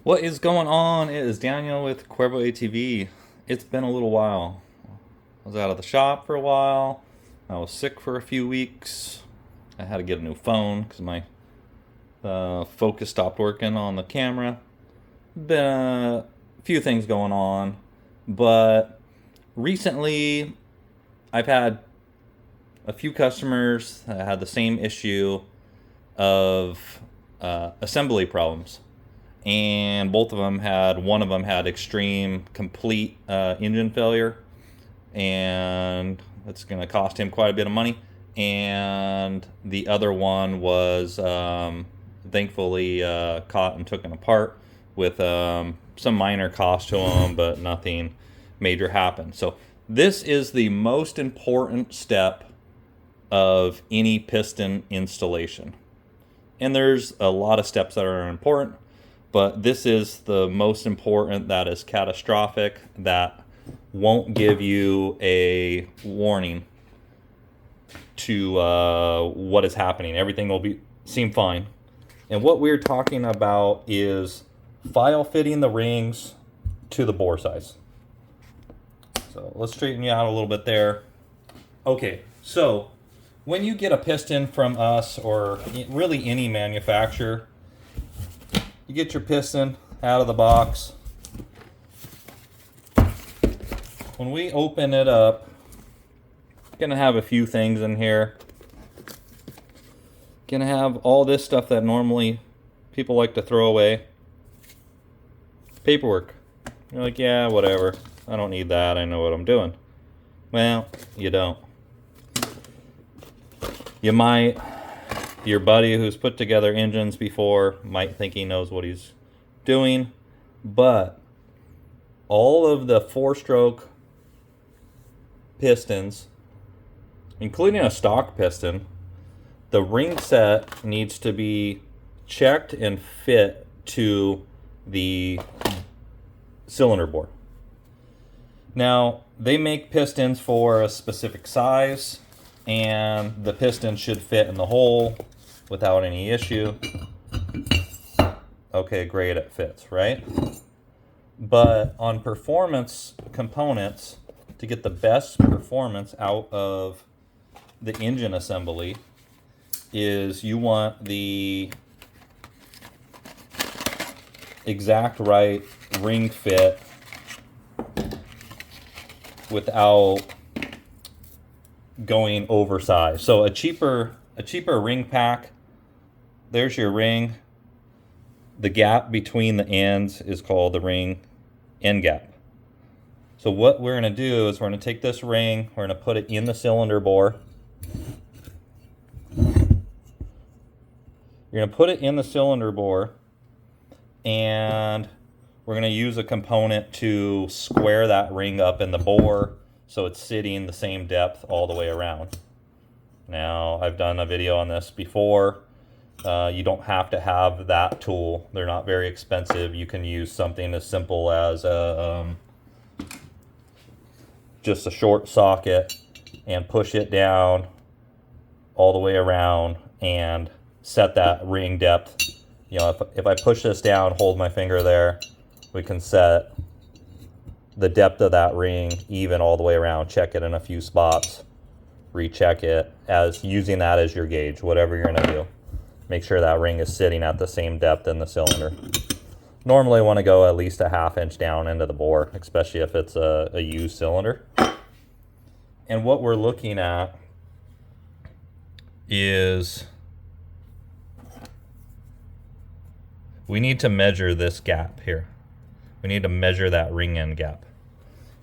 What is going on? It is Daniel with Cuervo ATV. It's been a little while. I was out of the shop for a while. I was sick for a few weeks. I had to get a new phone because my focus stopped working on the camera. Been a few things going on, but recently I've had a few customers that had the same issue of assembly problems, and both of them had one of them had extreme complete engine failure, and it's going to cost him quite a bit of money. And the other one was thankfully caught and taken apart with some minor cost to him, but nothing major happened. So this is the most important step of any piston installation. And there's a lot of steps that are important, but this is the most important, that is catastrophic, that won't give you a warning to what is happening. Everything will seem fine. And what we're talking about is file fitting the rings to the bore size. So let's straighten you out a little bit there. Okay, so when you get a piston from us, or really any manufacturer, you get your piston out of the box. When we open it up, gonna have a few things in here. Gonna have all this stuff that normally people like to throw away. Paperwork. You're like, yeah, whatever. I don't need that. I know what I'm doing. Well, you don't. You might. Your buddy who's put together engines before might think he knows what he's doing, but all of the 4-stroke pistons, including a stock piston, the ring set needs to be checked and fit to the cylinder bore. Now, they make pistons for a specific size, and the piston should fit in the hole without any issue. Okay, great, it fits, right? But on performance components, to get the best performance out of the engine assembly, is you want the exact right ring fit without going oversized. So a cheaper ring pack, there's your ring. The gap between the ends is called the ring end gap. So what we're going to do is we're going to take this ring, we're going to put it in the cylinder bore. You're going to put it in the cylinder bore, and we're going to use a component to square that ring up in the bore so it's sitting the same depth all the way around. Now, I've done a video on this before. You don't have to have that tool. They're not very expensive. You can use something as simple as just a short socket and push it down all the way around and set that ring depth. You know, if I push this down, hold my finger there, we can set the depth of that ring even all the way around. Check it in a few spots, recheck it, as using that as your gauge, whatever you're gonna do. Make sure that ring is sitting at the same depth in the cylinder. Normally want to go at least a 1/2 inch down into the bore, especially if it's a used cylinder. And what we're looking at is we need to measure this gap here. We need to measure that ring end gap.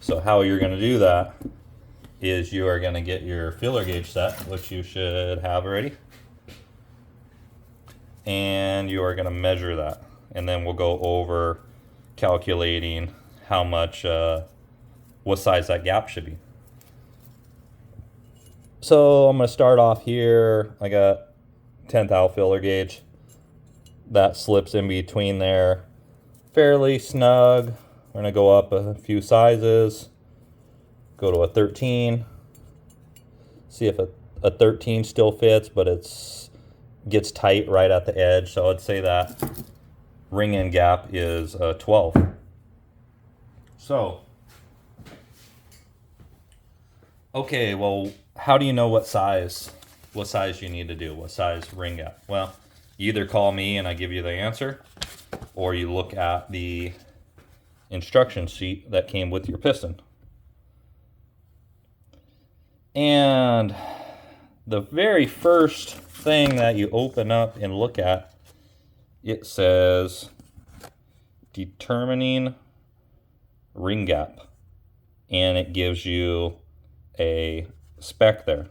So how you're going to do that is you are going to get your feeler gauge set, which you should have already. And you are going to measure that. And then we'll go over calculating how much, what size that gap should be. So I'm going to start off here. I got 10th thou feeler gauge. That slips in between there fairly snug. We're going to go up a few sizes. Go to a 13. See if a 13 still fits, but gets tight right at the edge. So I'd say that ring end gap is 12. So, okay, well, how do you know what size you need to do, what size ring gap? Well, you either call me and I give you the answer, or you look at the instruction sheet that came with your piston. And the very first thing that you open up and look at, it says determining ring gap, and it gives you a spec there.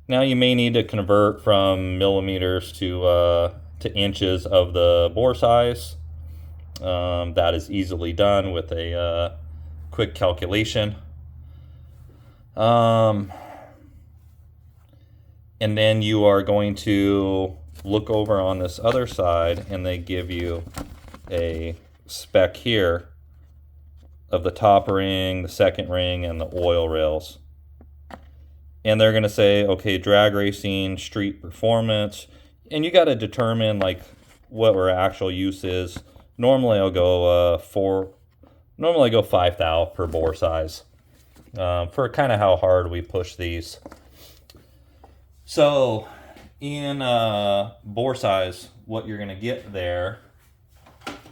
Now you may need to convert from millimeters to inches of the bore size. That is easily done with a quick calculation. And then you are going to look over on this other side, and they give you a spec here of the top ring, the second ring, and the oil rails. And they're going to say, okay, drag racing, street performance, and you got to determine like what our actual use is. Normally I'll go 5 thou per bore size for kind of how hard we push these. So in bore size, what you're going to get there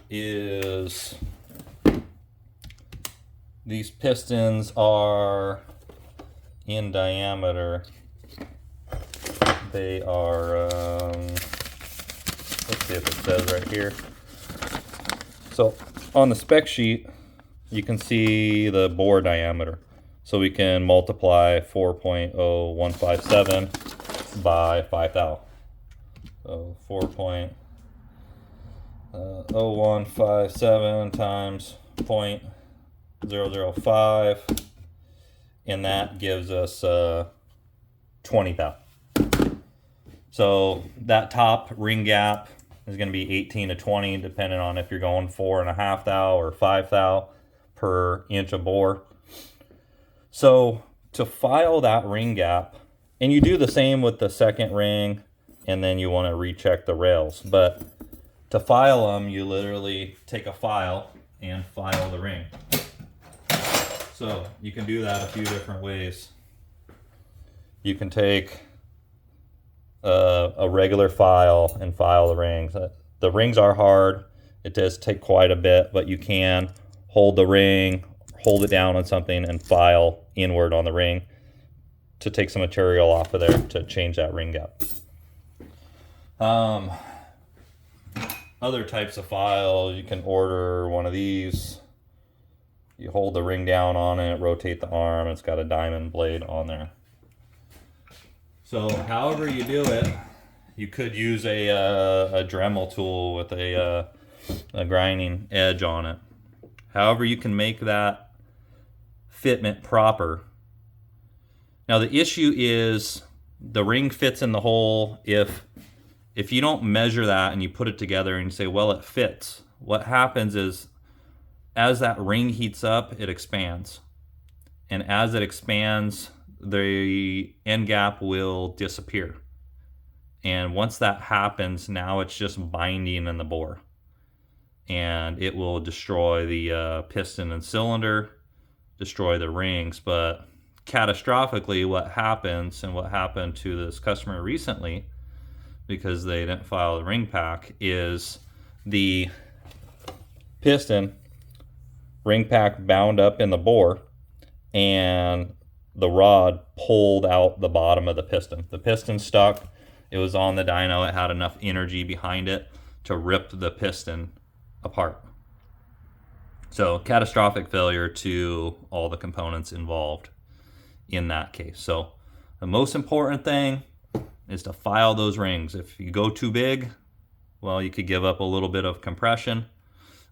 is these pistons are in diameter. They are, let's see if it says right here. So on the spec sheet, you can see the bore diameter. So we can multiply 4.0157 by 5 thou. So 4.0157 times 0.005, and that gives us 20 thou. So that top ring gap is going to be 18 to 20, depending on if you're going 4.5 thou or 5 thou per inch of bore. So to file that ring gap, and you do the same with the second ring, and then you want to recheck the rails. But to file them, you literally take a file and file the ring. So you can do that a few different ways. You can take a regular file and file the rings. The rings are hard. It does take quite a bit, but you can hold the ring, hold it down on something, and file inward on the ring to take some material off of there to change that ring gap. Other types of file, you can order one of these. You hold the ring down on it, rotate the arm, it's got a diamond blade on there. So however you do it, you could use a Dremel tool with a grinding edge on it. However you can make that fitment proper. Now the issue is the ring fits in the hole. If you don't measure that and you put it together and you say, well, it fits, what happens is as that ring heats up, it expands. And as it expands, the end gap will disappear. And once that happens, now it's just binding in the bore. And it will destroy the piston and cylinder, destroy the rings. But catastrophically, what happens, and what happened to this customer recently, because they didn't file the ring pack, is the piston ring pack bound up in the bore, and the rod pulled out the bottom of the piston. The piston stuck. It was on the dyno. It had enough energy behind it to rip the piston apart. So catastrophic failure to all the components involved in that case. So the most important thing is to file those rings. If you go too big, well, you could give up a little bit of compression.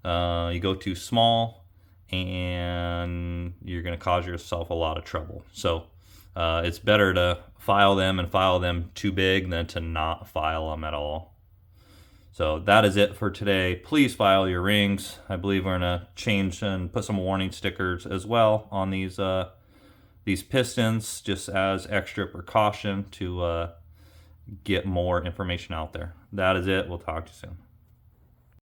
You go too small, and you're going to cause yourself a lot of trouble. So it's better to file them and file them too big than to not file them at all. So that is it for today. Please file your rings. I believe we're going to change and put some warning stickers as well on these pistons, just as extra precaution to get more information out there. That is it. We'll talk to you soon.